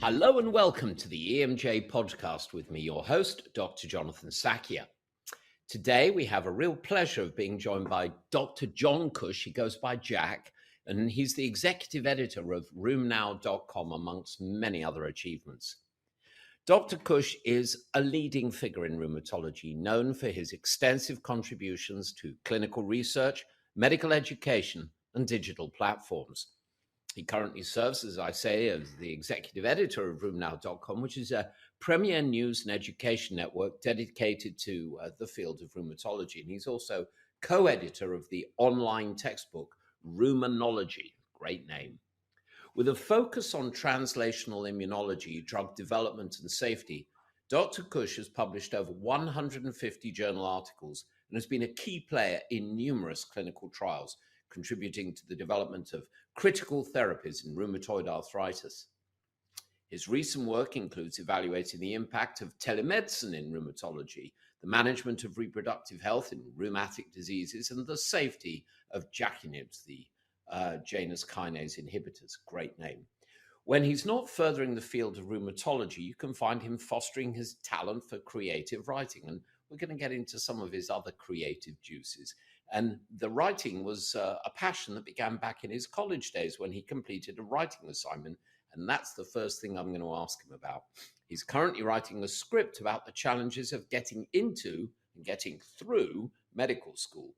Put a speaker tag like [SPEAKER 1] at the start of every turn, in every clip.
[SPEAKER 1] Hello and welcome to the EMJ podcast with me, your host, Dr. Jonathan Sakia. Today we have a real pleasure of being joined by Dr. John Cush. He goes by Jack, and he's the executive editor of rheumnow.com, amongst many other achievements. Dr. Cush is a leading figure in rheumatology, known for his extensive contributions to clinical research, medical education, and digital platforms. He currently serves, as I say, as the executive editor of rheumnow.com, which is a premier news and education network dedicated to the field of rheumatology. And he's also co-editor of the online textbook, Rheumanology, great name. With a focus on translational immunology, drug development, and safety, Dr. Cush has published over 150 journal articles and has been a key player in numerous clinical trials, contributing to the development of critical therapies in rheumatoid arthritis. His recent work includes evaluating the impact of telemedicine in rheumatology, the management of reproductive health in rheumatic diseases, and the safety of JAK-inhibitors, the Janus kinase inhibitors. Great name. When he's not furthering the field of rheumatology, you can find him fostering his talent for creative writing. And we're going to get into some of his other creative juices. And the writing was a passion that began back in his college days when he completed a writing assignment. And that's the first thing I'm going to ask him about. He's currently writing a script about the challenges of getting into and getting through medical school.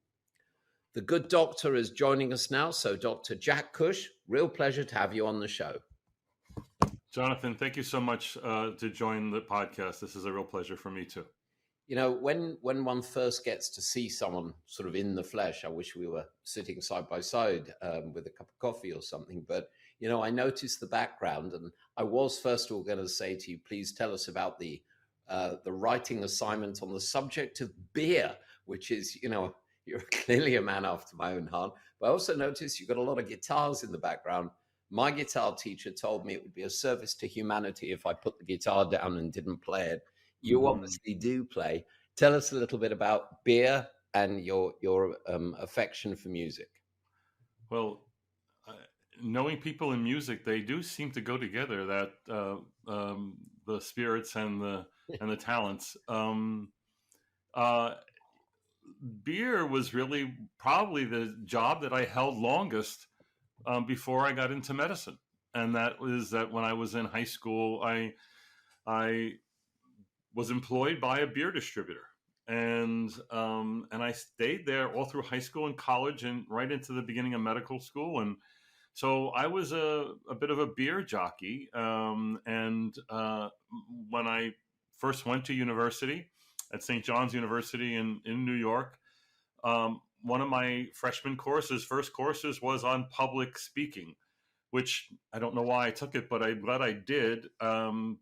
[SPEAKER 1] The good doctor is joining us now. So Dr. Jack Cush, real pleasure to have you on the show.
[SPEAKER 2] Jonathan, thank you so much to join the podcast. This is a real pleasure for me too.
[SPEAKER 1] You know, when one first gets to see someone sort of in the flesh, I wish we were sitting side by side with a cup of coffee or something. But, you know, I noticed the background, and I was first of all going to say to you, please tell us about the writing assignment on the subject of beer, which is, you know, you're clearly a man after my own heart. But I also noticed you've got a lot of guitars in the background. My guitar teacher told me it would be a service to humanity if I put the guitar down and didn't play it. You obviously do play. Tell us a little bit about beer and your affection for music.
[SPEAKER 2] Well, knowing people in music, they do seem to go together. That the spirits and the talents. Beer was really probably the job that I held longest before I got into medicine, and that was that when I was in high school, I was employed by a beer distributor, and I stayed there all through high school and college and right into the beginning of medical school. And so I was a bit of a beer jockey. And when I first went to university at St. John's University in New York, one of my freshman first courses was on public speaking, which I don't know why I took it, but I'm glad I did,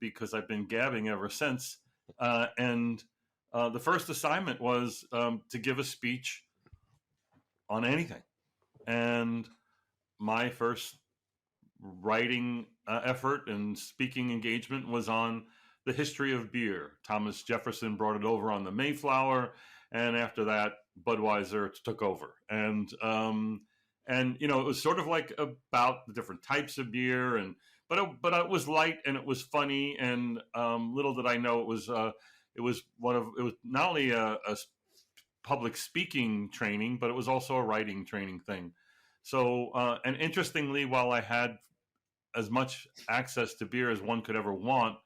[SPEAKER 2] because I've been gabbing ever since. And the first assignment was to give a speech on anything. And my first writing effort and speaking engagement was on the history of beer. Thomas Jefferson brought it over on the Mayflower, and after that, Budweiser took over. And you know, it was sort of like about the different types of beer, but it was light and it was funny. And little did I know it was not only a public speaking training, but it was also a writing training thing. So and interestingly, while I had as much access to beer as one could ever want,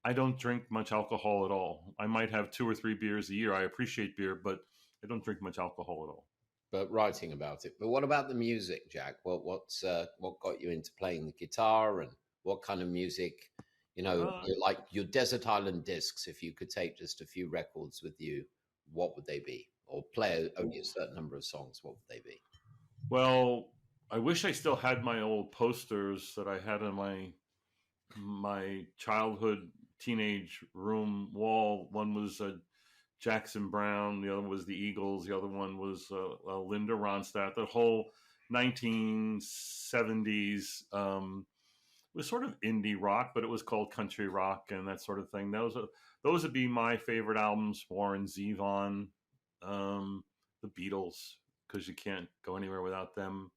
[SPEAKER 2] I don't drink much alcohol at all. I might have 2 or 3 beers a year. I appreciate beer, but I don't drink much alcohol at all.
[SPEAKER 1] But writing about it. But what about the music, Jack? What got you into playing the guitar, and what kind of music? You know, like your Desert Island Discs. If you could take just a few records with you, what would they be? Or play only a certain number of songs, what would they be?
[SPEAKER 2] Well, I wish I still had my old posters that I had on my childhood teenage room wall. One was Jackson Browne, the other was the Eagles, the other one was Linda Ronstadt. The whole 1970s was sort of indie rock, but it was called country rock and that sort of thing. Those would be my favorite albums. Warren Zevon, the Beatles, because you can't go anywhere without them.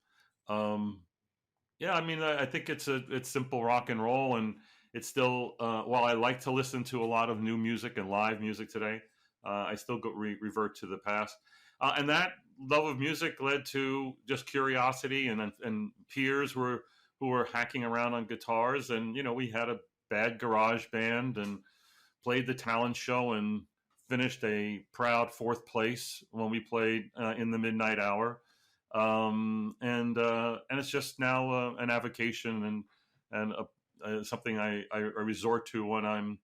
[SPEAKER 2] Yeah, I mean, I think it's simple rock and roll, and it's still, while I like to listen to a lot of new music and live music today, I still revert to the past. And that love of music led to just curiosity, and peers who were hacking around on guitars. And, we had a bad garage band and played the talent show and finished a proud fourth place when we played in the midnight hour. And it's just now an avocation and something I resort to when I'm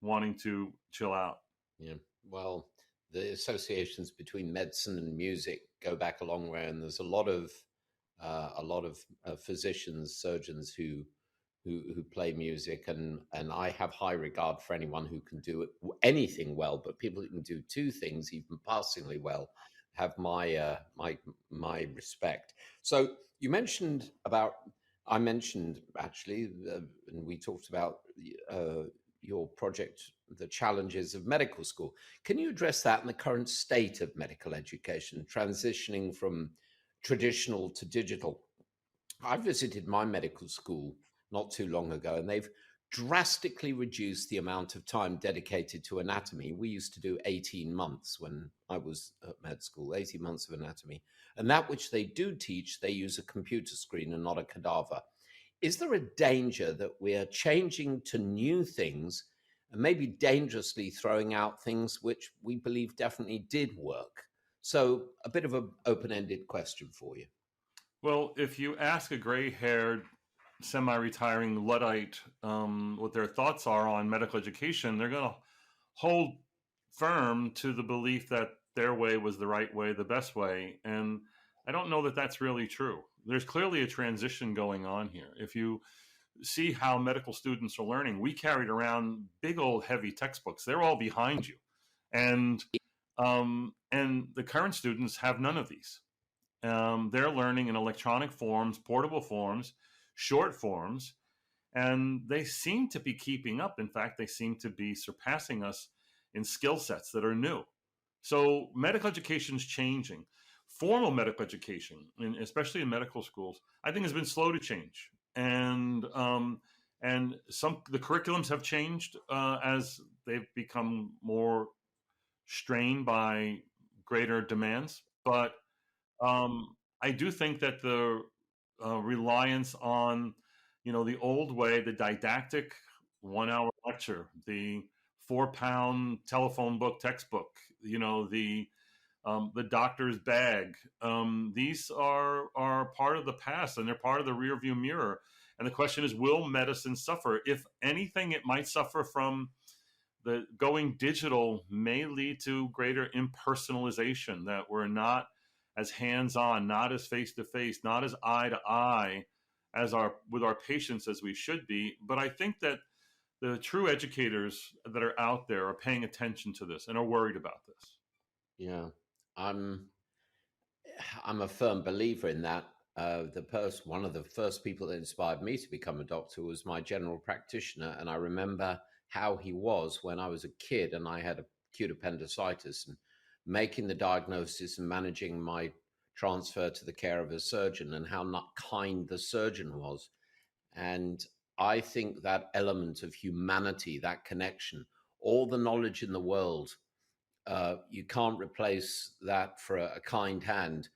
[SPEAKER 2] wanting to chill out.
[SPEAKER 1] Yeah. Well, the associations between medicine and music go back a long way, and there's a lot of physicians, surgeons who play music, and I have high regard for anyone who can do anything well, but people who can do two things even passingly well have my respect. So you mentioned about, I mentioned actually, and we talked about your project, the challenges of medical school. Can you address that in the current state of medical education, transitioning from traditional to digital? I visited my medical school not too long ago, and they've drastically reduced the amount of time dedicated to anatomy. We used to do 18 months when I was at med school, 18 months of anatomy. And that which they do teach, they use a computer screen and not a cadaver. Is there a danger that we are changing to new things and maybe dangerously throwing out things which we believe definitely did work? So a bit of an open-ended question for you.
[SPEAKER 2] Well, if you ask a gray-haired, semi-retiring Luddite what their thoughts are on medical education, they're going to hold firm to the belief that their way was the right way, the best way. And I don't know that that's really true. There's clearly a transition going on here. If you see how medical students are learning, we carried around big old heavy textbooks. They're all behind you. And the current students have none of these. They're learning in electronic forms, portable forms, short forms, and they seem to be keeping up. In fact, they seem to be surpassing us in skill sets that are new. So medical education is changing. Formal medical education, especially in medical schools, I think has been slow to change. And the curriculums have changed as they've become more strained by greater demands. But I do think that the reliance on, the old way, the didactic 1 hour lecture, the 4-pound telephone book textbook, the doctor's bag, these are part of the past, and they're part of the rearview mirror. And the question is, will medicine suffer? If anything, it might suffer from the going digital may lead to greater impersonalization, that we're not as hands-on, not as face-to-face, not as eye-to-eye with our patients as we should be. But I think that the true educators that are out there are paying attention to this and are worried about this.
[SPEAKER 1] Yeah, I'm a firm believer in that. One of the first people that inspired me to become a doctor was my general practitioner, and I remember how he was when I was a kid and I had acute appendicitis, and making the diagnosis and managing my transfer to the care of a surgeon, and how not kind the surgeon was. And I think that element of humanity, that connection, all the knowledge in the world, you can't replace that for a kind hand.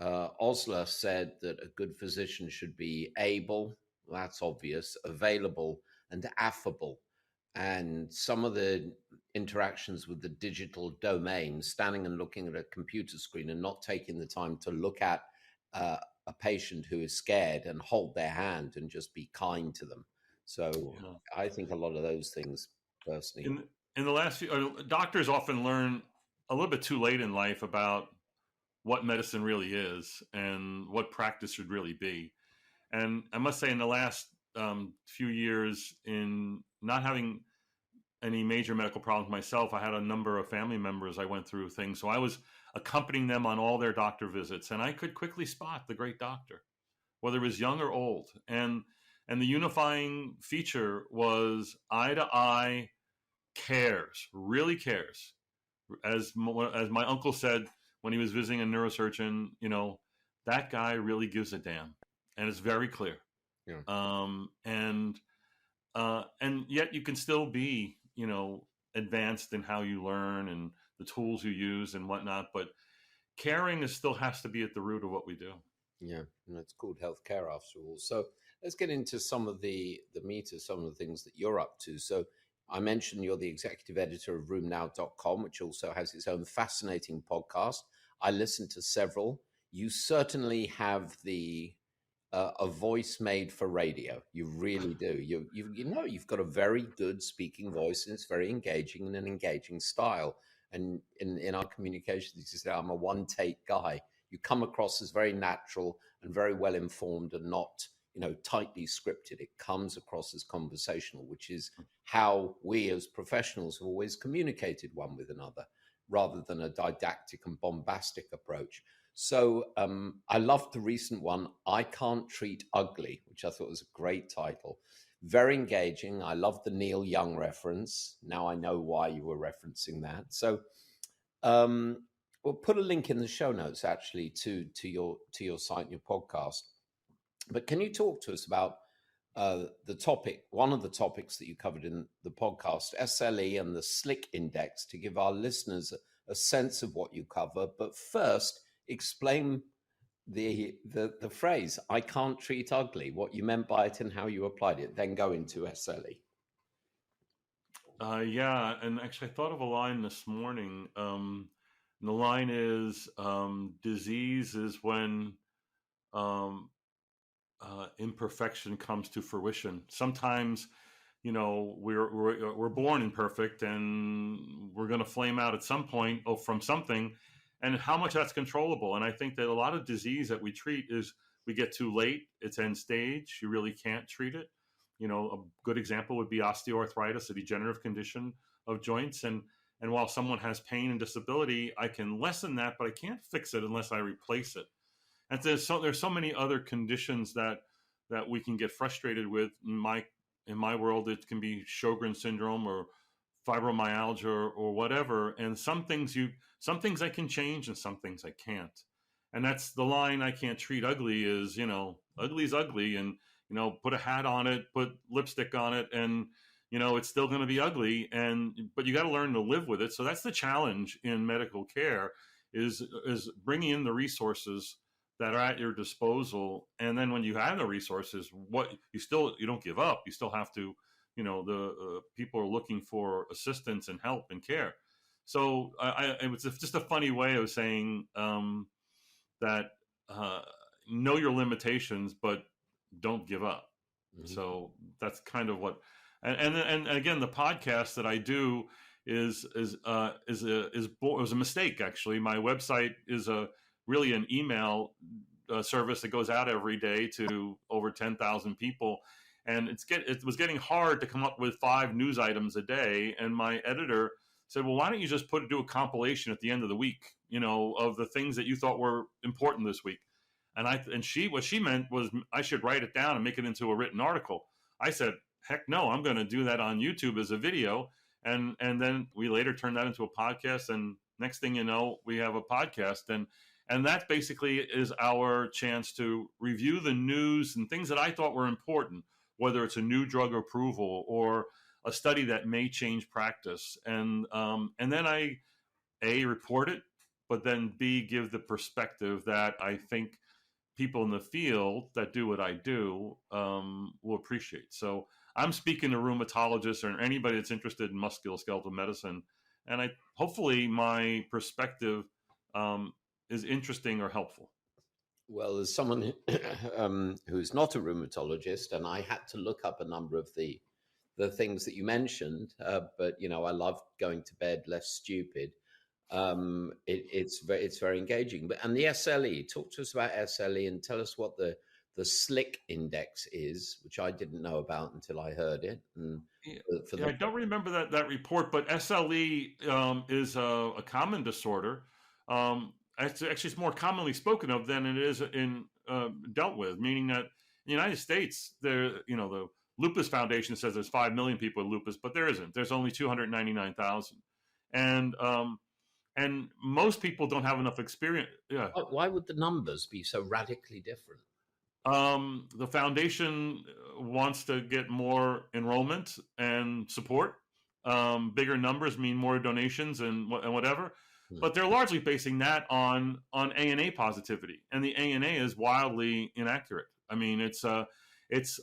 [SPEAKER 1] Osler said that a good physician should be able, that's obvious, available, and affable. And some of the interactions with the digital domain, standing and looking at a computer screen and not taking the time to look at a patient who is scared and hold their hand and just be kind to them. So I think a lot of those things personally.
[SPEAKER 2] In the last few, doctors often learn a little bit too late in life about what medicine really is and what practice should really be. And I must say, in the last few years, in not having any major medical problems myself, I had a number of family members I went through things. So I was accompanying them on all their doctor visits, and I could quickly spot the great doctor, whether it was young or old. And the unifying feature was eye to eye cares, really cares. As my uncle said when he was visiting a neurosurgeon, that guy really gives a damn, and it's very clear.
[SPEAKER 1] Yeah.
[SPEAKER 2] and yet you can still be, advanced in how you learn and the tools you use and whatnot. But caring still has to be at the root of what we do.
[SPEAKER 1] Yeah, and it's called healthcare after all. So let's get into some of the meat of some of the things that you're up to. So I mentioned you're the executive editor of rheumnow.com, which also has its own fascinating podcast. I listened to several. You certainly have a voice made for radio. You really do. You've got a very good speaking voice, and it's very engaging and an engaging style. And in our communications, you say, I'm a one take guy. You come across as very natural and very well informed and not, tightly scripted. It comes across as conversational, which is how we as professionals have always communicated one with another, rather than a didactic and bombastic approach. So I loved the recent one, I Can't Treat Ugly, which I thought was a great title. Very engaging. I love the Neil Young reference. Now I know why you were referencing that. So we'll put a link in the show notes actually to your site and your podcast. But can you talk to us about the topic, one of the topics that you covered in the podcast, SLE and the SLIC index, to give our listeners a sense of what you cover. But first, explain the phrase, I can't treat ugly, what you meant by it and how you applied it, then go into SLE.
[SPEAKER 2] Yeah, and actually I thought of a line this morning. And the line is, disease is when imperfection comes to fruition. Sometimes, we're born imperfect, and we're going to flame out at some point from something, and how much that's controllable. And I think that a lot of disease that we treat is we get too late. It's end stage. You really can't treat it. A good example would be osteoarthritis, a degenerative condition of joints. And while someone has pain and disability, I can lessen that, but I can't fix it unless I replace it. And there's so many other conditions that we can get frustrated with. In my world, it can be Sjogren's syndrome or fibromyalgia or whatever. And some things I can change and some things I can't. And that's the line, I can't treat ugly, is, ugly is ugly. And, put a hat on it, put lipstick on it, and, it's still going to be ugly. But you got to learn to live with it. So that's the challenge in medical care, is bringing in the resources that are at your disposal. And then when you have the resources, you don't give up. You still have to, the people are looking for assistance and help and care. So it was just a funny way of saying that know your limitations, but don't give up. Mm-hmm. So that's kind of what, and again, the podcast that I do is a mistake. Actually, my website is really an email service that goes out every day to over 10,000 people. And it was getting hard to come up with 5 news items a day. And my editor said, well, why don't you just do a compilation at the end of the week, of the things that you thought were important this week. And what she meant was I should write it down and make it into a written article. I said, heck no, I'm going to do that on YouTube as a video. And then we later turned that into a podcast. And next thing you know, we have a podcast. And that basically is our chance to review the news and things that I thought were important, whether it's a new drug approval or a study that may change practice. And then I, A, report it, but then B, give the perspective that I think people in the field that do what I do will appreciate. So I'm speaking to rheumatologists or anybody that's interested in musculoskeletal medicine. And hopefully my perspective is interesting or helpful.
[SPEAKER 1] Well, as someone who's not a rheumatologist, and I had to look up a number of the things that you mentioned, but I love going to bed less stupid. It's very engaging. And the SLE, talk to us about SLE and tell us what the SLIC index is, which I didn't know about until I heard it. And
[SPEAKER 2] I don't remember that report, but SLE is a common disorder. Actually, it's more commonly spoken of than it is in dealt with, meaning that in the United States, the Lupus Foundation says there's 5 million people with lupus, but there isn't. There's only 299,000. And most people don't have enough experience. Yeah.
[SPEAKER 1] Why would the numbers be so radically different?
[SPEAKER 2] The foundation wants to get more enrollment and support. Bigger numbers mean more donations and whatever,
[SPEAKER 1] Hmm.
[SPEAKER 2] but they're largely basing that on ANA positivity, and the ANA is wildly inaccurate. I mean, it's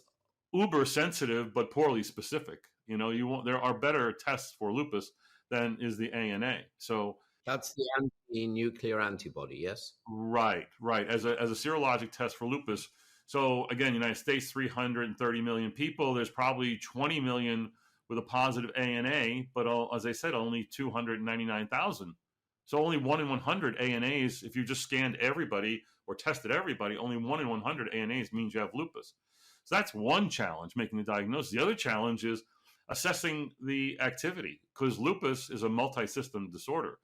[SPEAKER 2] uber sensitive but poorly specific. You know, there are better tests for lupus than is the ANA. So
[SPEAKER 1] That's the anti-nuclear antibody, yes?
[SPEAKER 2] right, right. As a serologic test for lupus. So again, United States, 330 million people. There's probably 20 million with a positive ANA, but as I said, only 299,000. So only 1 in 100 ANAs. If you just scanned everybody or tested everybody, only 1 in 100 ANAs means you have lupus. So that's one challenge, making the diagnosis. The other challenge is assessing the activity, because lupus is a multi-system disorder.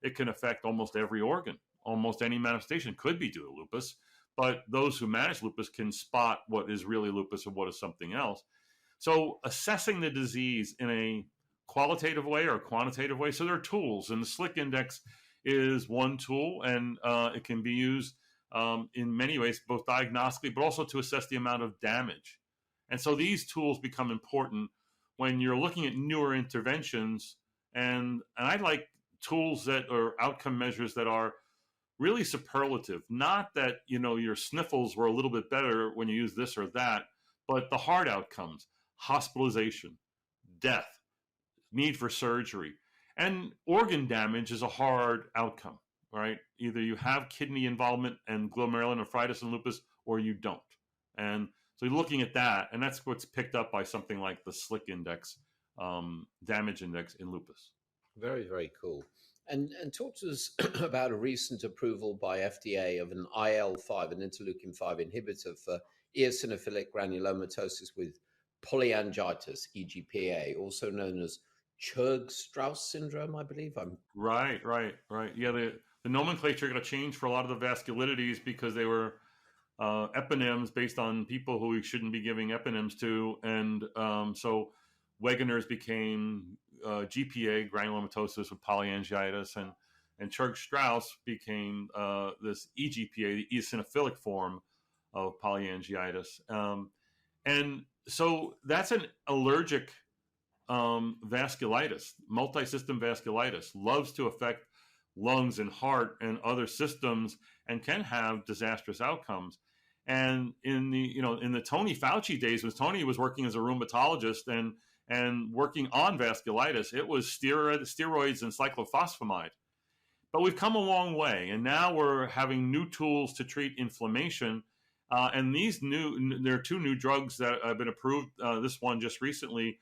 [SPEAKER 2] It can affect almost every organ. Almost any manifestation could be due to lupus, but those who manage lupus can spot what is really lupus and what is something else. So assessing the disease in a qualitative way or quantitative way. So there are tools, and the SLIC index is one tool, and it can be used in many ways, both diagnostically, but also to assess the amount of damage. And so these tools become important when you're looking at newer interventions. And I like tools that are outcome measures that are really superlative. Not that, you know, your sniffles were a little bit better when you use this or that, but the hard outcomes, hospitalization, death, need for surgery, and organ damage is a hard outcome, right? Either you have kidney involvement and glomerulonephritis and lupus, or you don't. And so you're looking at that, and that's what's picked up by something like the SLIC index, damage index in lupus.
[SPEAKER 1] Very, very cool. And talk to us about a recent approval by FDA of an IL-5, an interleukin-5 inhibitor for eosinophilic granulomatosis with polyangiitis, EGPA, also known as Churg-Strauss syndrome, I believe.
[SPEAKER 2] Right. Yeah, the nomenclature got to change for a lot of the vasculitides because they were eponyms based on people who we shouldn't be giving eponyms to, and so Wegener's became GPA, granulomatosis with polyangiitis, and Churg-Strauss became this EGPA, the eosinophilic form of polyangiitis, and so that's an allergic vasculitis, multi-system vasculitis, loves to affect lungs and heart and other systems, and can have disastrous outcomes. And in the Tony Fauci days, when Tony was working as a rheumatologist and working on vasculitis, it was steroids and cyclophosphamide. But we've come a long way, and now we're having new tools to treat inflammation. And there are two new drugs that have been approved. This one just recently,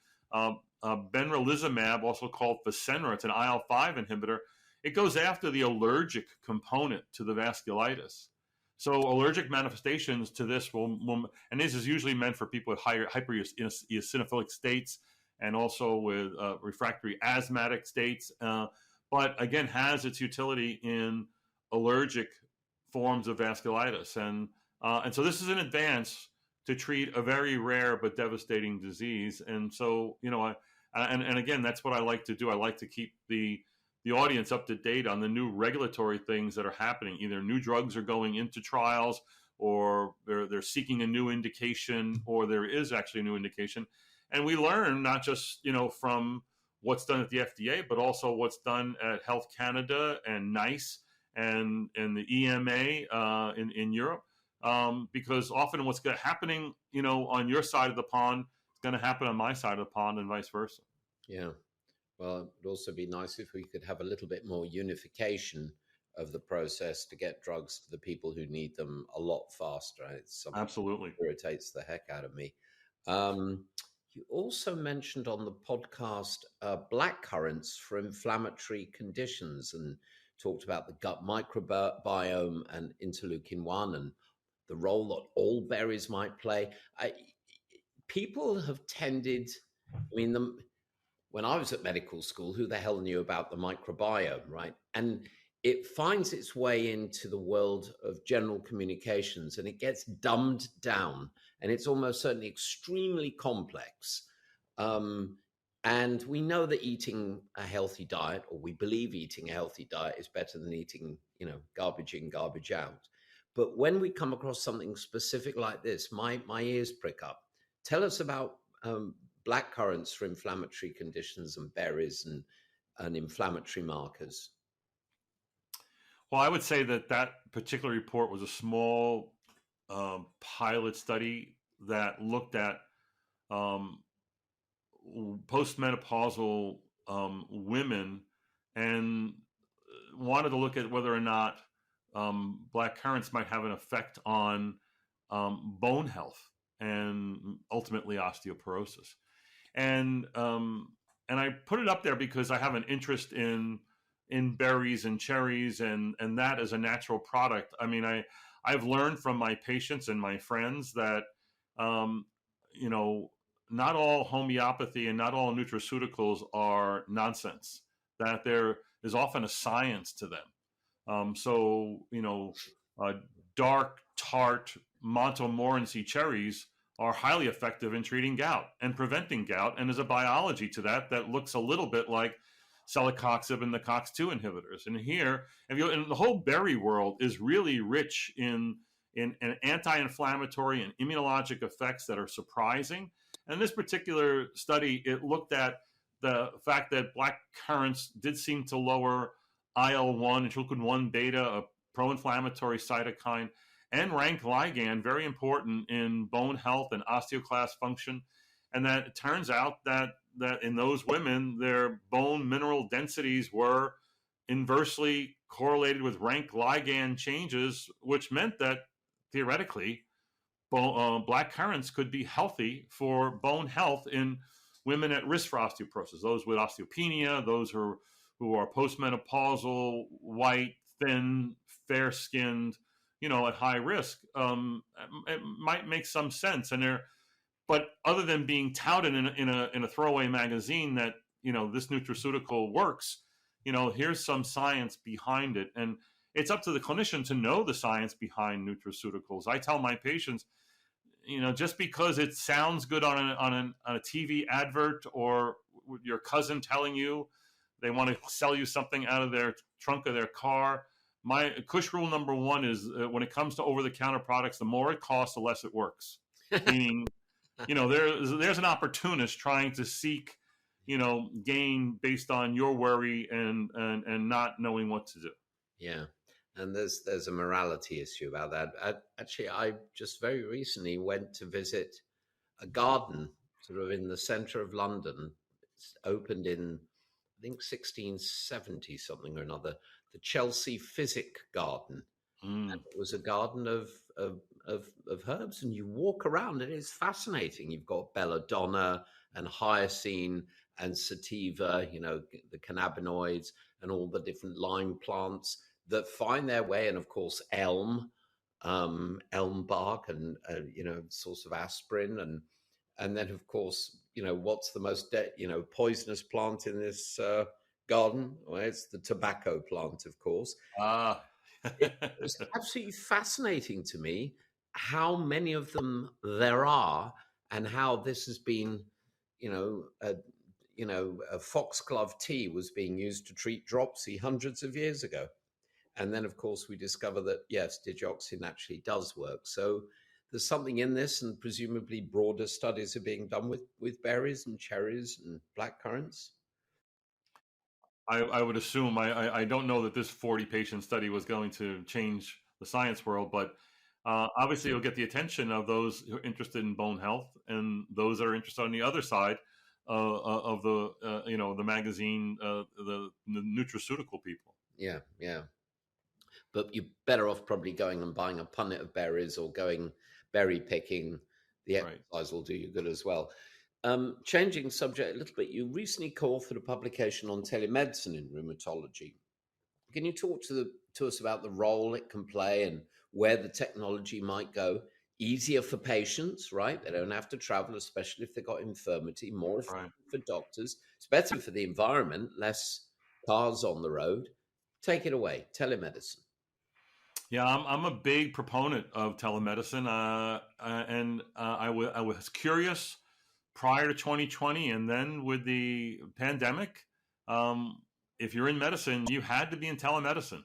[SPEAKER 2] benralizumab, also called Fasenra. It's an IL-5 inhibitor. It goes after the allergic component to the vasculitis. So allergic manifestations to this and this is usually meant for people with higher hypereosinophilic states and also with refractory asthmatic states, but again has its utility in allergic forms of vasculitis. And so this is an advance to treat a very rare but devastating disease. And so, and again, that's what I like to do. I like to keep the audience up to date on the new regulatory things that are happening. Either new drugs are going into trials, or they're seeking a new indication, or there is actually a new indication. And we learn not just, from what's done at the FDA, but also what's done at Health Canada and NICE and the EMA in Europe. Because often what's happening, on your side of the pond is going to happen on my side of the pond, and vice versa.
[SPEAKER 1] Yeah. Well, it'd also be nice if we could have a little bit more unification of the process to get drugs to the people who need them a lot faster. It's something
[SPEAKER 2] Absolutely
[SPEAKER 1] that irritates the heck out of me. You also mentioned on the podcast black currants for inflammatory conditions, and talked about the gut microbiome and interleukin-1 and the role that all berries might play. People have tended, when I was at medical school, who the hell knew about the microbiome, right? And it finds its way into the world of general communications, and it gets dumbed down, and it's almost certainly extremely complex. And we know that eating a healthy diet, or we believe eating a healthy diet, is better than eating, garbage in, garbage out. But when we come across something specific like this, my ears prick up. Tell us about black currants for inflammatory conditions and berries and inflammatory markers.
[SPEAKER 2] Well, I would say that particular report was a small pilot study that looked at um, postmenopausal women and wanted to look at whether or not black currants might have an effect on bone health and ultimately osteoporosis. And and I put it up there because I have an interest in berries and cherries and that as a natural product. I mean, I've learned from my patients and my friends that you know, not all homeopathy and not all nutraceuticals are nonsense. That there is often a science to them. So, you know, dark, tart Montmorency cherries are highly effective in treating gout and preventing gout. And there's a biology to that looks a little bit like celecoxib and the COX-2 inhibitors. And here, and the whole berry world is really rich in an anti-inflammatory and immunologic effects that are surprising. And in this particular study, it looked at the fact that black currants did seem to lower IL-1, interleukin-1 beta, a pro-inflammatory cytokine, and rank ligand, very important in bone health and osteoclast function. And that it turns out that in those women, their bone mineral densities were inversely correlated with rank ligand changes, which meant that theoretically, black currants could be healthy for bone health in women at risk for osteoporosis, those with osteopenia, those who are postmenopausal, white, thin, fair-skinned, you know, at high risk. It might make some sense, but other than being touted in a throwaway magazine that, you know, this nutraceutical works, you know, here's some science behind it, and it's up to the clinician to know the science behind nutraceuticals. I tell my patients, you know, just because it sounds good on a TV advert or your cousin telling you they want to sell you something out of their trunk of their car. My Cush rule number one is when it comes to over-the-counter products, the more it costs, the less it works. Meaning, you know, there's an opportunist trying to seek, you know, gain based on your worry and not knowing what to do.
[SPEAKER 1] Yeah. And there's a morality issue about that. I just very recently went to visit a garden sort of in the center of London. It's opened in, I think, 1670 something or another, the Chelsea Physic Garden. And it was a garden of herbs, and you walk around and it's fascinating. You've got belladonna and hyacinth and sativa, you know, the cannabinoids and all the different lime plants that find their way, and of course elm bark and you know, source of aspirin, and then of course, you know, what's the most poisonous plant in this garden? Well, it's the tobacco plant, of course. It was absolutely fascinating to me how many of them there are, and how this has been, you know, a foxglove tea was being used to treat dropsy hundreds of years ago. And then, of course, we discover that, yes, digoxin actually does work. So there's something in this, and presumably broader studies are being done with berries and cherries and black currants.
[SPEAKER 2] I would assume, I don't know that this 40-patient study was going to change the science world, but obviously it'll get the attention of those who are interested in bone health and those that are interested on the other side of the, you know, the magazine, the nutraceutical people.
[SPEAKER 1] Yeah, yeah. But you're better off probably going and buying a punnet of berries or going berry picking. The exercise will do you good as well. Changing subject a little bit, you recently co-authored a publication on telemedicine in rheumatology. Can you talk to us about the role it can play and where the technology might go? Easier for patients, right? They don't have to travel, especially if they've got infirmity. More effective for doctors. It's better for the environment, less cars on the road. Take it away, telemedicine.
[SPEAKER 2] Yeah, I'm a big proponent of telemedicine, and I was curious prior to 2020, and then with the pandemic, if you're in medicine, you had to be in telemedicine.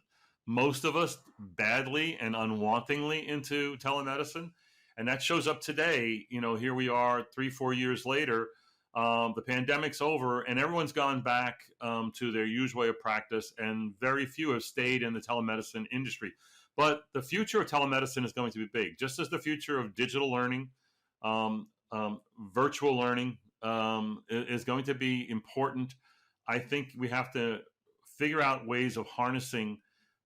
[SPEAKER 2] most of us badly and unwantingly into telemedicine. And that shows up today. Here we are 3-4 years later. The pandemic's over and everyone's gone back to their usual way of practice, and very few have stayed in the telemedicine industry. But the future of telemedicine is going to be big, just as the future of digital learning, virtual learning is going to be important. I think we have to figure out ways of harnessing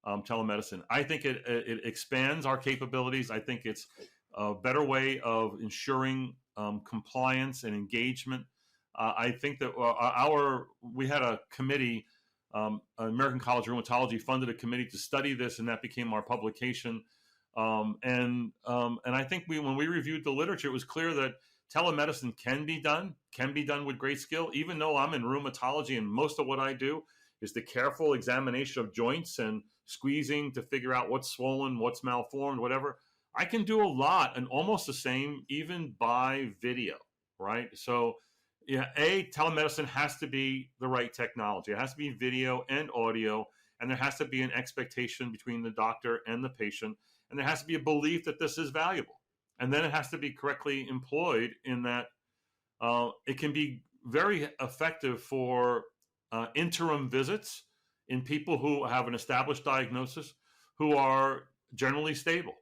[SPEAKER 2] telemedicine. I think it expands our capabilities. I think it's a better way of ensuring compliance and engagement. I think that we had a committee, American College of Rheumatology funded a committee to study this, and that became our publication. And I think when we reviewed the literature, it was clear that telemedicine can be done with great skill. Even though I'm in rheumatology and most of what I do is the careful examination of joints and squeezing to figure out what's swollen, what's malformed, whatever, I can do a lot and almost the same even by video, right? So yeah, telemedicine has to be the right technology. It has to be video and audio, and there has to be an expectation between the doctor and the patient, and there has to be a belief that this is valuable. And then it has to be correctly employed in that it can be very effective for interim visits in people who have an established diagnosis, who are generally stable.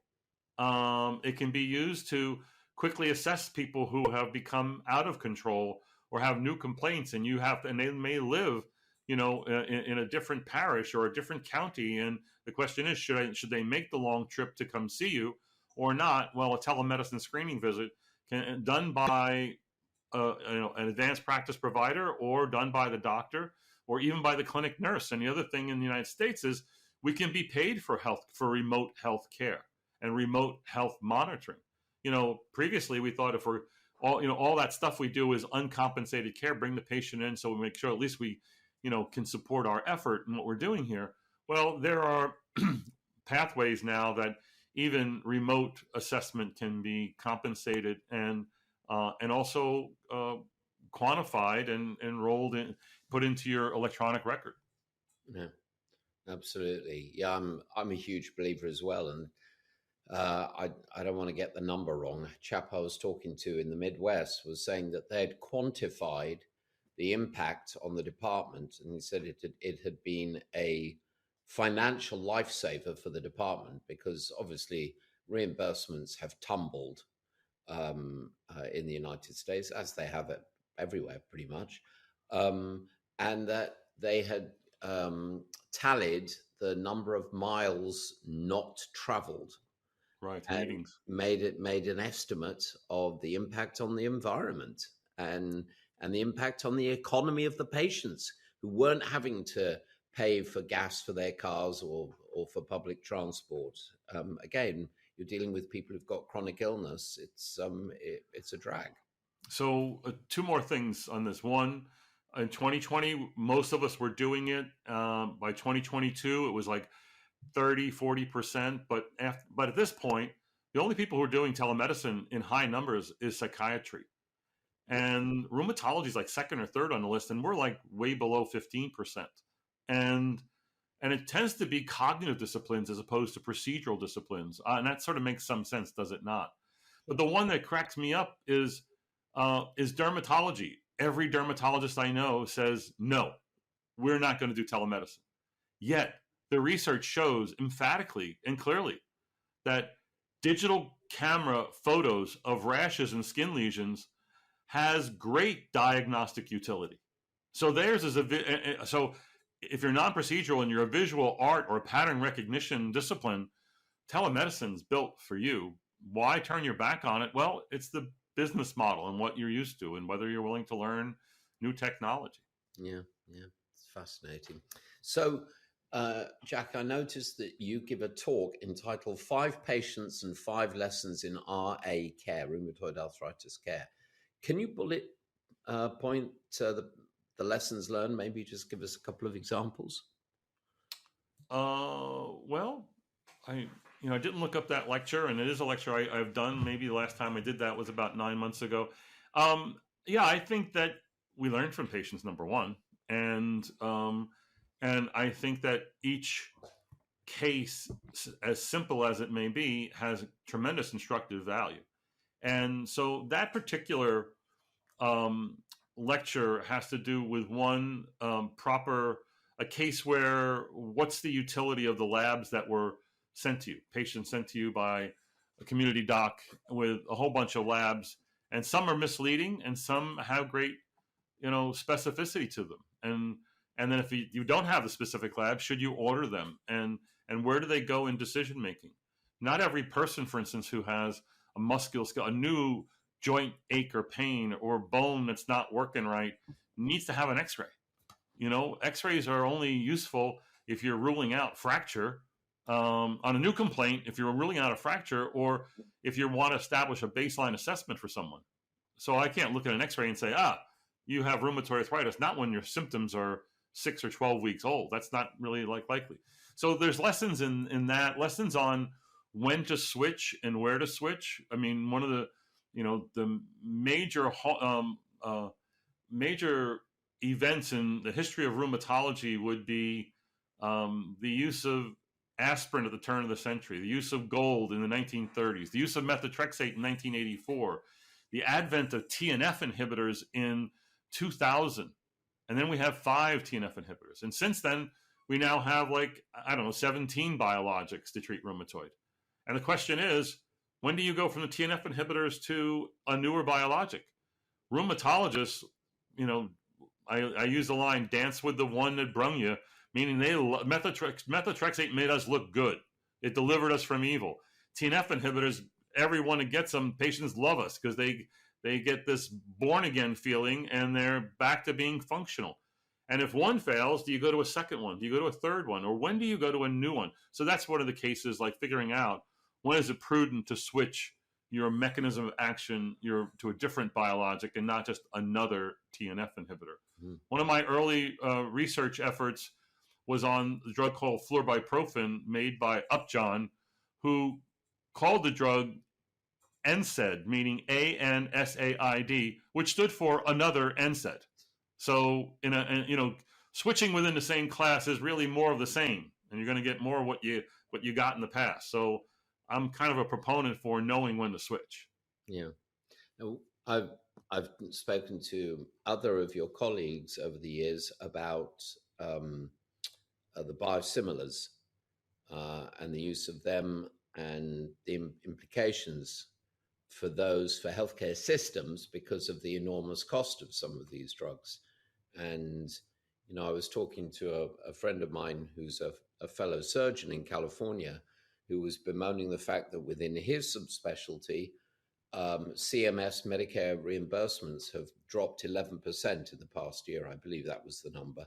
[SPEAKER 2] It can be used to quickly assess people who have become out of control or have new complaints, and they may live, in a different parish or a different county. And the question is, should they make the long trip to come see you or not? Well, a telemedicine screening visit done by an advanced practice provider, or done by the doctor, or even by the clinic nurse. And the other thing in the United States is we can be paid for remote health care and remote health monitoring. Previously we thought if we're all that stuff we do is uncompensated care, bring the patient in so we make sure at least we, can support our effort in what we're doing here. Well, there are pathways now that even remote assessment can be compensated and also quantified and enrolled in, put into your electronic record.
[SPEAKER 1] Yeah, absolutely. Yeah, I'm a huge believer as well, and I don't want to get the number wrong. A chap I was talking to in the Midwest was saying that they had quantified the impact on the department, and he said it had been a financial lifesaver for the department, because obviously reimbursements have tumbled in the United States, as they have it everywhere pretty much, and that they had tallied the number of miles not traveled,
[SPEAKER 2] right,
[SPEAKER 1] and
[SPEAKER 2] meetings,
[SPEAKER 1] made an estimate of the impact on the environment and the impact on the economy of the patients who weren't having to pay for gas for their cars or for public transport. Again, you're dealing with people who've got chronic illness. It's a drag.
[SPEAKER 2] So two more things on this. One, in 2020, most of us were doing it. By 2022, it was like 30-40%. But at this point, the only people who are doing telemedicine in high numbers is psychiatry. And rheumatology is like second or third on the list, and we're like way below 15%. And it tends to be cognitive disciplines as opposed to procedural disciplines. And that sort of makes some sense, does it not? But the one that cracks me up is dermatology. Every dermatologist I know says, no, we're not going to do telemedicine. Yet the research shows emphatically and clearly that digital camera photos of rashes and skin lesions has great diagnostic utility. So theirs is so if you're non-procedural and you're a visual art or pattern recognition discipline, telemedicine's built for you. Why turn your back on it? Well, it's the business model and what you're used to, and whether you're willing to learn new technology.
[SPEAKER 1] Yeah, it's fascinating. So, Jack, I noticed that you give a talk entitled 5 Patients and 5 Lessons in RA Care, Rheumatoid Arthritis Care. Can you bullet point the lessons learned? Maybe just give us a couple of examples.
[SPEAKER 2] Well, I didn't look up that lecture, and it is a lecture I've done. Maybe the last time I did that was about 9 months ago. I think that we learn from patients, number one, and I think that each case, as simple as it may be, has tremendous instructive value. And so that particular lecture has to do with one a case where what's the utility of the labs that were sent to you, patients sent to you by a community doc with a whole bunch of labs, and some are misleading and some have great, specificity to them. And then if you don't have the specific lab, should you order them? And where do they go in decision making? Not every person, for instance, who has a new joint ache or pain or bone that's not working right needs to have an x-ray. X-rays are only useful if you're ruling out fracture on a new complaint, if you're ruling out a fracture, or if you want to establish a baseline assessment for someone. So I can't look at an x-ray and say, you have rheumatoid arthritis, not when your symptoms are 6 or 12 weeks old. That's not really likely. So there's lessons in that, lessons on when to switch and where to switch. I mean, one of the major events in the history of rheumatology would be the use of aspirin at the turn of the century, the use of gold in the 1930s, the use of methotrexate in 1984, the advent of TNF inhibitors in 2000. And then we have 5 TNF inhibitors. And since then, we now have 17 biologics to treat rheumatoid. And the question is, when do you go from the TNF inhibitors to a newer biologic? Rheumatologists, I use the line, dance with the one that brung you, meaning methotrexate made us look good. It delivered us from evil. TNF inhibitors, everyone that gets them, patients love us because they get this born-again feeling and they're back to being functional. And if one fails, do you go to a second one? Do you go to a third one? Or when do you go to a new one? So that's one of the cases, like figuring out when is it prudent to switch your mechanism of action to a different biologic and not just another TNF inhibitor. Mm-hmm. One of my early research efforts was on the drug called fluorbiprofen made by Upjohn, who called the drug NSAID, meaning ANSAID, which stood for another NSAID. So switching within the same class is really more of the same, and you're going to get more of what you got in the past. So I'm kind of a proponent for knowing when to switch.
[SPEAKER 1] Yeah. Now, I've spoken to other of your colleagues over the years about the biosimilars and the use of them and the implications for healthcare systems because of the enormous cost of some of these drugs. And, I was talking to a friend of mine who's a fellow surgeon in California who was bemoaning the fact that within his subspecialty, CMS Medicare reimbursements have dropped 11% in the past year. I believe that was the number.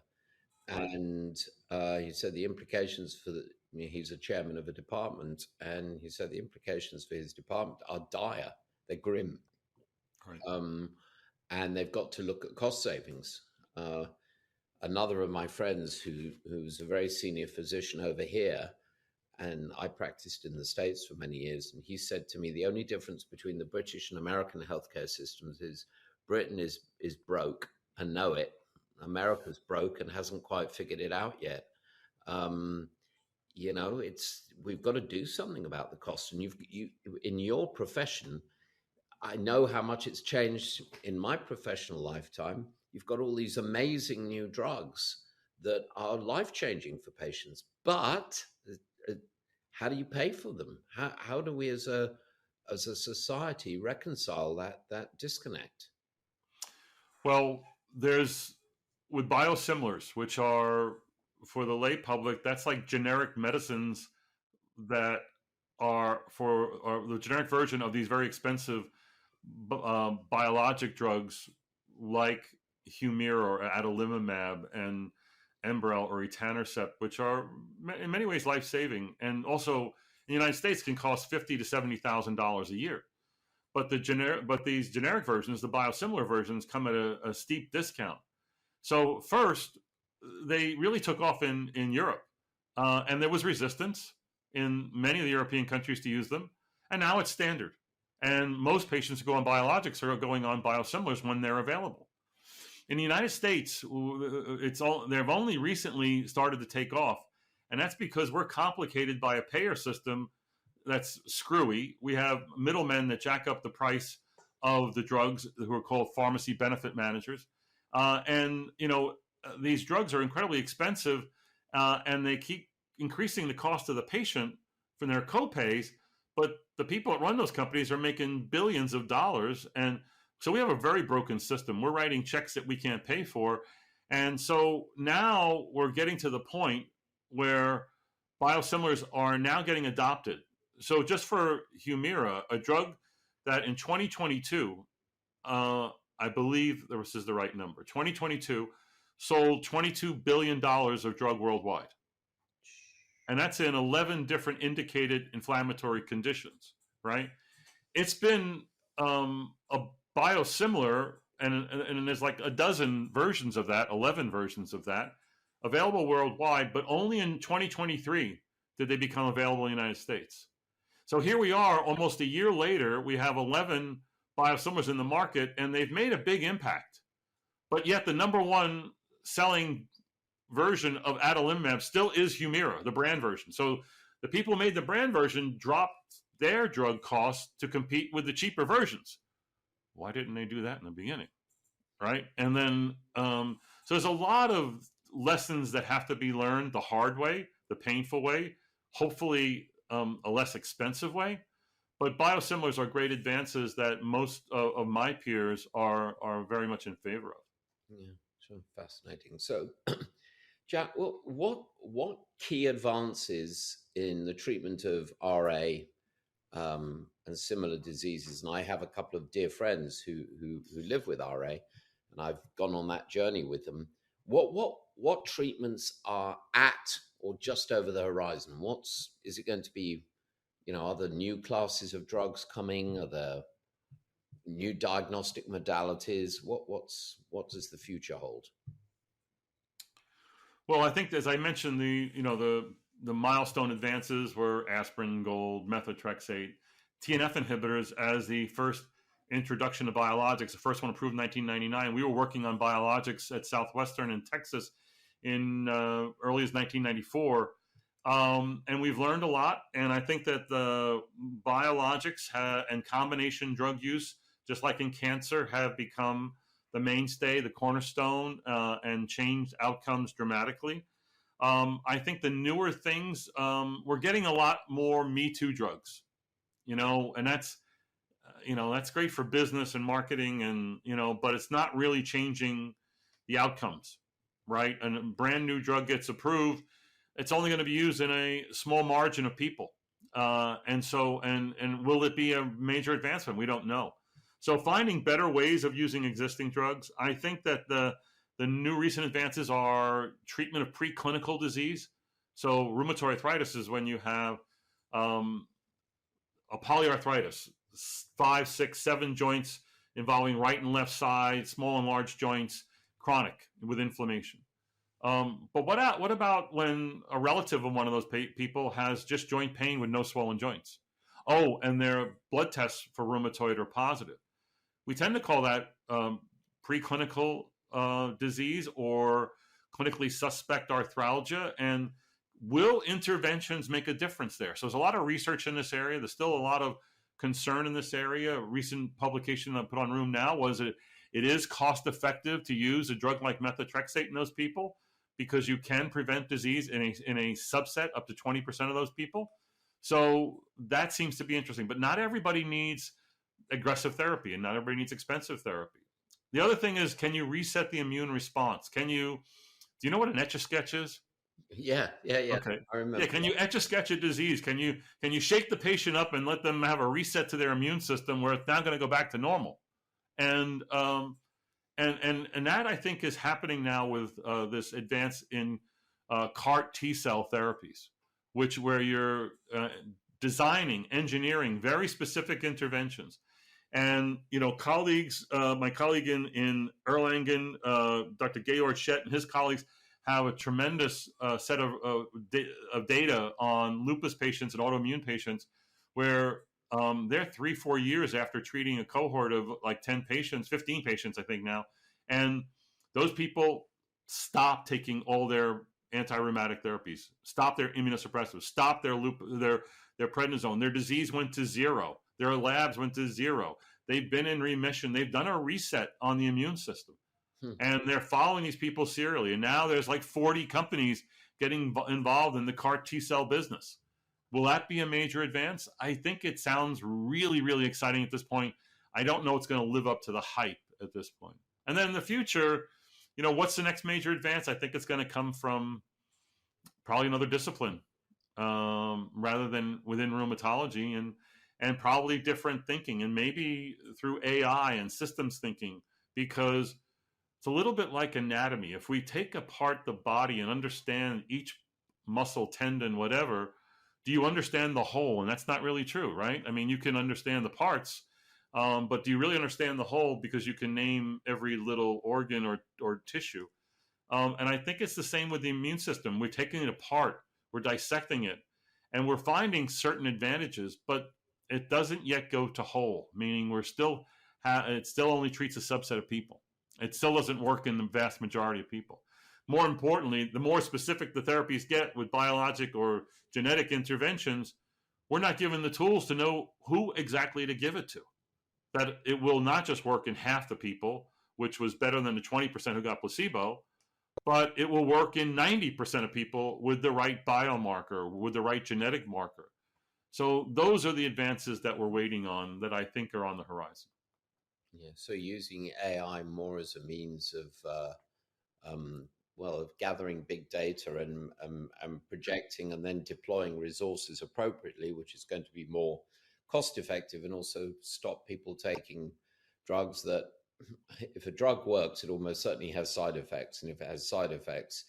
[SPEAKER 1] And he said the implications he's a chairman of a department, and he said the implications for his department are dire. They're grim. Right. And they've got to look at cost savings. Another of my friends who's a very senior physician over here, and I practiced in the States for many years, and he said to me, the only difference between the British and American healthcare systems is Britain is broke and know it. America's broke and hasn't quite figured it out yet. We've got to do something about the cost. And you in your profession, I know how much it's changed in my professional lifetime. You've got all these amazing new drugs that are life-changing for patients, but how do you pay for them? How do we as a society reconcile that disconnect?
[SPEAKER 2] Well, with biosimilars, which are, for the lay public, that's like generic medicines that are the generic version of these very expensive biologic drugs like Humira or adalimumab and Enbrel or etanercept, which are in many ways life-saving, and also in the United States can cost $50,000 to $70,000 a year. But these generic versions, the biosimilar versions, come at a steep discount. So first, they really took off in Europe, and there was resistance in many of the European countries to use them, and now it's standard. And most patients who go on biologics are going on biosimilars when they're available. In the United States, they've only recently started to take off, And that's because we're complicated by a payer system that's screwy. We have middlemen that jack up the price of the drugs, who are called pharmacy benefit managers. And, these drugs are incredibly expensive, and they keep increasing the cost of the patient from their copays. But the people that run those companies are making billions of dollars. And so we have a very broken system. We're writing checks that we can't pay for. And so now we're getting to the point where biosimilars are now getting adopted. So just for Humira, a drug that in 2022, I believe this is the right number, 2022 sold $22 billion of drug worldwide. And that's in 11 different indicated inflammatory conditions, right? It's been a biosimilar, and there's like a dozen versions of that, 11 versions of that, available worldwide, but only in 2023 did they become available in the United States. So here we are, almost a year later, we have 11 biosimilars in the market, and they've made a big impact. But yet the number one selling version of adalimumab still is Humira, the brand version. So the people who made the brand version dropped their drug costs to compete with the cheaper versions. Why didn't they do that in the beginning, right? And then, so there's a lot of lessons that have to be learned the hard way, the painful way, hopefully a less expensive way. But biosimilars are great advances that most of my peers are very much in favor of.
[SPEAKER 1] Yeah, so fascinating. So, Jack, what key advances in the treatment of RA and similar diseases? And I have a couple of dear friends who live with RA, and I've gone on that journey with them. What treatments are at or just over the horizon? Is it going to be? Are there new classes of drugs coming? Are there new diagnostic modalities? What does the future hold?
[SPEAKER 2] Well, I think, as I mentioned, the milestone advances were aspirin, gold, methotrexate, TNF inhibitors as the first introduction of biologics. The first one approved in 1999. We were working on biologics at Southwestern in Texas in early as 1994. And we've learned a lot. And I think that the biologics and combination drug use, just like in cancer, have become the mainstay, the cornerstone, and changed outcomes dramatically. I think the newer things, we're getting a lot more Me Too drugs, and that's great for business and marketing, and, but it's not really changing the outcomes, right? And a brand new drug gets approved, it's only going to be used in a small margin of people. And will it be a major advancement? We don't know. So finding better ways of using existing drugs, I think that the new recent advances are treatment of preclinical disease. So rheumatoid arthritis is when you have a polyarthritis, 5, 6, 7 joints involving right and left side, small and large joints, chronic with inflammation. But what about when a relative of one of those people has just joint pain with no swollen joints? Oh, and their blood tests for rheumatoid are positive. We tend to call that preclinical disease or clinically suspect arthralgia. And will interventions make a difference there? So there's a lot of research in this area. There's still a lot of concern in this area. A recent publication I put on Room Now was that it is cost effective to use a drug like methotrexate in those people, because you can prevent disease in a subset, up to 20% of those people. So that seems to be interesting. But not everybody needs aggressive therapy, and not everybody needs expensive therapy. The other thing is, can you reset the immune response? Do you know what an Etch-a-Sketch is?
[SPEAKER 1] Yeah.
[SPEAKER 2] Okay.
[SPEAKER 1] I remember.
[SPEAKER 2] Yeah, can you Etch-a-Sketch a disease? Can you shake the patient up and let them have a reset to their immune system where it's now going to go back to normal? And that, I think, is happening now with this advance in CAR T-cell therapies, where you're designing, engineering very specific interventions. And, colleagues, my colleague in Erlangen, Dr. Georg Schett and his colleagues have a tremendous set of data on lupus patients and autoimmune patients where they're 3-4 years after treating a cohort of like 10 patients, 15 patients, I think now. And those people stop taking all their anti-rheumatic therapies, stopped their immunosuppressives, stopped their prednisone. Their disease went to zero. Their labs went to zero. They've been in remission. They've done a reset on the immune system. And they're following these people serially. And now there's like 40 companies getting involved in the CAR T-cell business. Will that be a major advance? I think it sounds really, really exciting at this point. I don't know it's going to live up to the hype at this point. And then in the future, what's the next major advance? I think it's going to come from probably another discipline rather than within rheumatology, and probably different thinking, and maybe through AI and systems thinking, because it's a little bit like anatomy. If we take apart the body and understand each muscle, tendon, whatever, do you understand the whole? And that's not really true, right? I mean, you can understand the parts, but do you really understand the whole? Because you can name every little organ or tissue. And I think it's the same with the immune system. We're taking it apart, we're dissecting it, and we're finding certain advantages, but it doesn't yet go to whole, meaning it still only treats a subset of people. It still doesn't work in the vast majority of people. More importantly, the more specific the therapies get with biologic or genetic interventions, we're not given the tools to know who exactly to give it to. That it will not just work in half the people, which was better than the 20% who got placebo, but it will work in 90% of people with the right biomarker, with the right genetic marker. So those are the advances that we're waiting on that I think are on the horizon.
[SPEAKER 1] Yeah, so using AI more as a means of of gathering big data and projecting and then deploying resources appropriately, which is going to be more cost effective, and also stop people taking drugs that, if a drug works, it almost certainly has side effects. And if it has side effects,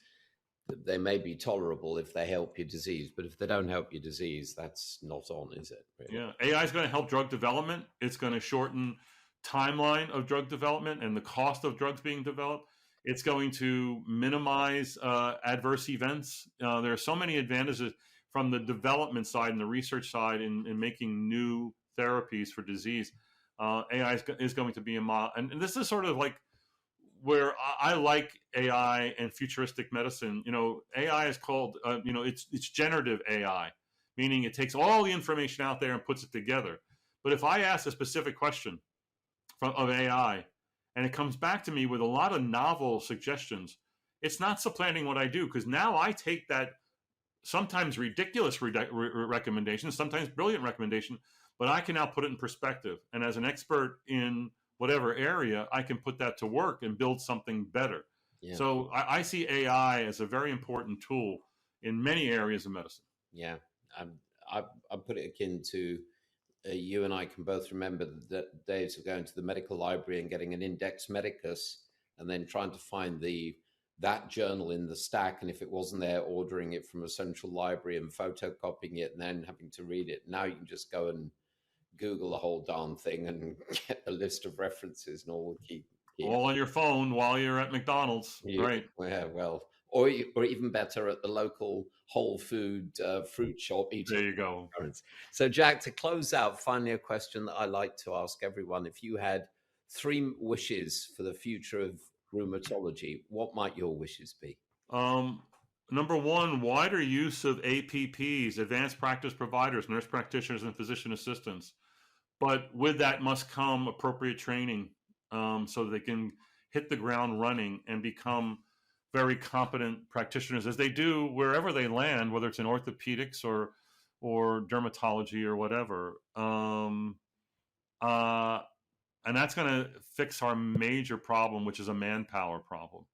[SPEAKER 1] they may be tolerable if they help your disease. But if they don't help your disease, that's not on, is it? Really?
[SPEAKER 2] Yeah, AI is going to help drug development. It's going to shorten timeline of drug development and the cost of drugs being developed. It's going to minimize adverse events. There are so many advantages from the development side and the research side in making new therapies for disease. AI is going to be a model. And this is sort of like where I like AI and futuristic medicine. AI is called, it's generative AI, meaning it takes all the information out there and puts it together. But if I ask a specific question of AI, and it comes back to me with a lot of novel suggestions, it's not supplanting what I do, because now I take that sometimes ridiculous recommendation, sometimes brilliant recommendation, but I can now put it in perspective. And as an expert in whatever area, I can put that to work and build something better. Yeah. So I see AI as a very important tool in many areas of medicine.
[SPEAKER 1] Yeah, I put it akin to you and I can both remember the days of going to the medical library and getting an Index Medicus and then trying to find that journal in the stack. And if it wasn't there, ordering it from a central library and photocopying it and then having to read it. Now you can just go and Google the whole darn thing and get a list of references and all the key.
[SPEAKER 2] All on your phone while you're at McDonald's. Right.
[SPEAKER 1] Yeah, well, or even better, at the local Whole Food fruit shop.
[SPEAKER 2] There you go.
[SPEAKER 1] So, Jack, to close out, finally, a question that I like to ask everyone. If you had 3 wishes for the future of rheumatology, what might your wishes be?
[SPEAKER 2] Number 1, wider use of APPs, advanced practice providers, nurse practitioners, and physician assistants. But with that must come appropriate training so that they can hit the ground running and become very competent practitioners, as they do wherever they land, whether it's in orthopedics or dermatology or whatever. And that's going to fix our major problem, which is a manpower problem.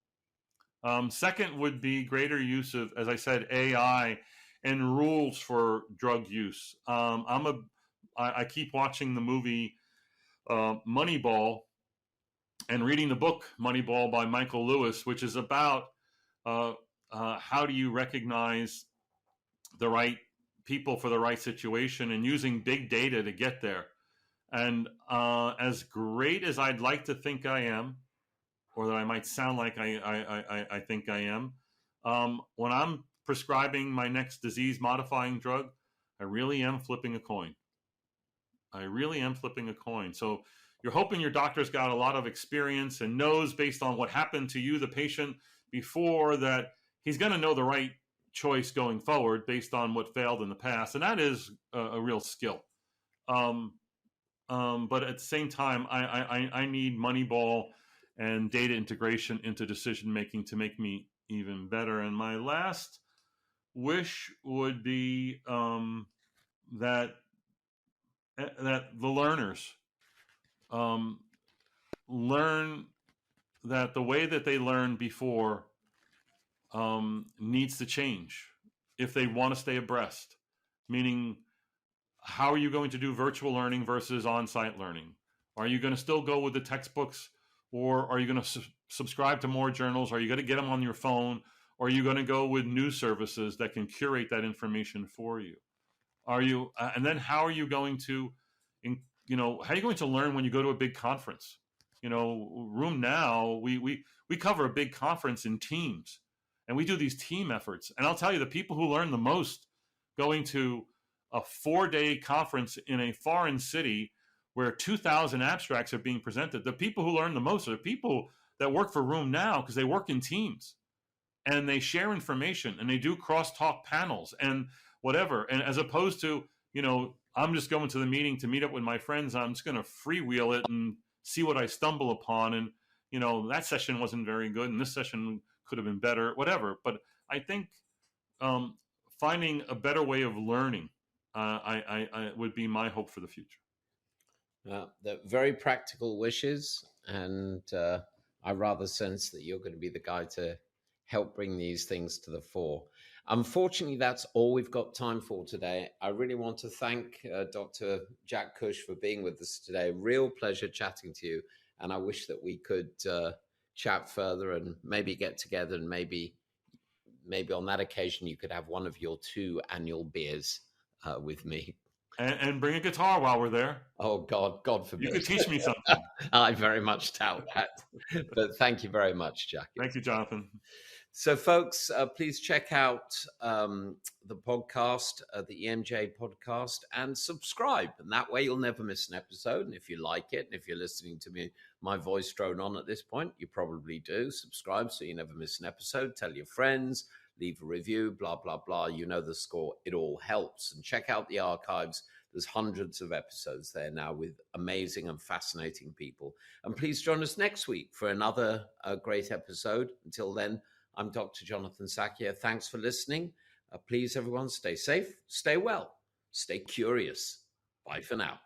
[SPEAKER 2] Second would be greater use of, as I said, AI and rules for drug use. I keep watching the movie Moneyball and reading the book Moneyball by Michael Lewis, which is about how do you recognize the right people for the right situation and using big data to get there. And as great as I'd like to think I am, or that I might sound like I think I am, when I'm prescribing my next disease-modifying drug, I really am flipping a coin. So you're hoping your doctor's got a lot of experience and knows, based on what happened to you, the patient, before, that he's going to know the right choice going forward based on what failed in the past. And that is a real skill. But at the same time, I need Moneyball and data integration into decision making to make me even better. And my last wish would be that the learners learn that the way that they learned before needs to change if they want to stay abreast. Meaning, how are you going to do virtual learning versus on-site learning? Are you going to still go with the textbooks, or are you going to subscribe to more journals? Are you going to get them on your phone? Or are you going to go with news services that can curate that information for you? Are you, and then how are you going to, how are you going to learn when you go to a big conference? Room Now, we cover a big conference in teams, and we do these team efforts. And I'll tell you, the people who learn the most going to a 4-day conference in a foreign city where 2,000 abstracts are being presented, the people who learn the most are the people that work for Room Now, because they work in teams and they share information and they do crosstalk panels and whatever. And as opposed to, I'm just going to the meeting to meet up with my friends, I'm just going to freewheel it and see what I stumble upon. And, that session wasn't very good and this session could have been better, whatever. But I think finding a better way of learning I would be my hope for the future.
[SPEAKER 1] They're very practical wishes, and I rather sense that you're going to be the guy to help bring these things to the fore. Unfortunately, that's all we've got time for today. I really want to thank Dr. Jack Cush for being with us today. Real pleasure chatting to you, and I wish that we could chat further and maybe get together, and maybe on that occasion you could have one of your 2 annual beers with me.
[SPEAKER 2] And bring a guitar while we're there.
[SPEAKER 1] Oh, God forbid.
[SPEAKER 2] You could teach me something.
[SPEAKER 1] I very much doubt that. But thank you very much, Jack.
[SPEAKER 2] Thank you, Jonathan.
[SPEAKER 1] So, folks, please check out the podcast, the EMJ podcast, and subscribe. And that way you'll never miss an episode. And if you like it, and if you're listening to my voice drone on at this point, you probably do. Subscribe so you never miss an episode. Tell your friends. Leave a review, blah, blah, blah. You know the score. It all helps. And check out the archives. There's hundreds of episodes there now with amazing and fascinating people. And please join us next week for another great episode. Until then, I'm Dr. Jonathan Sackia. Thanks for listening. Please, everyone, stay safe, stay well, stay curious. Bye for now.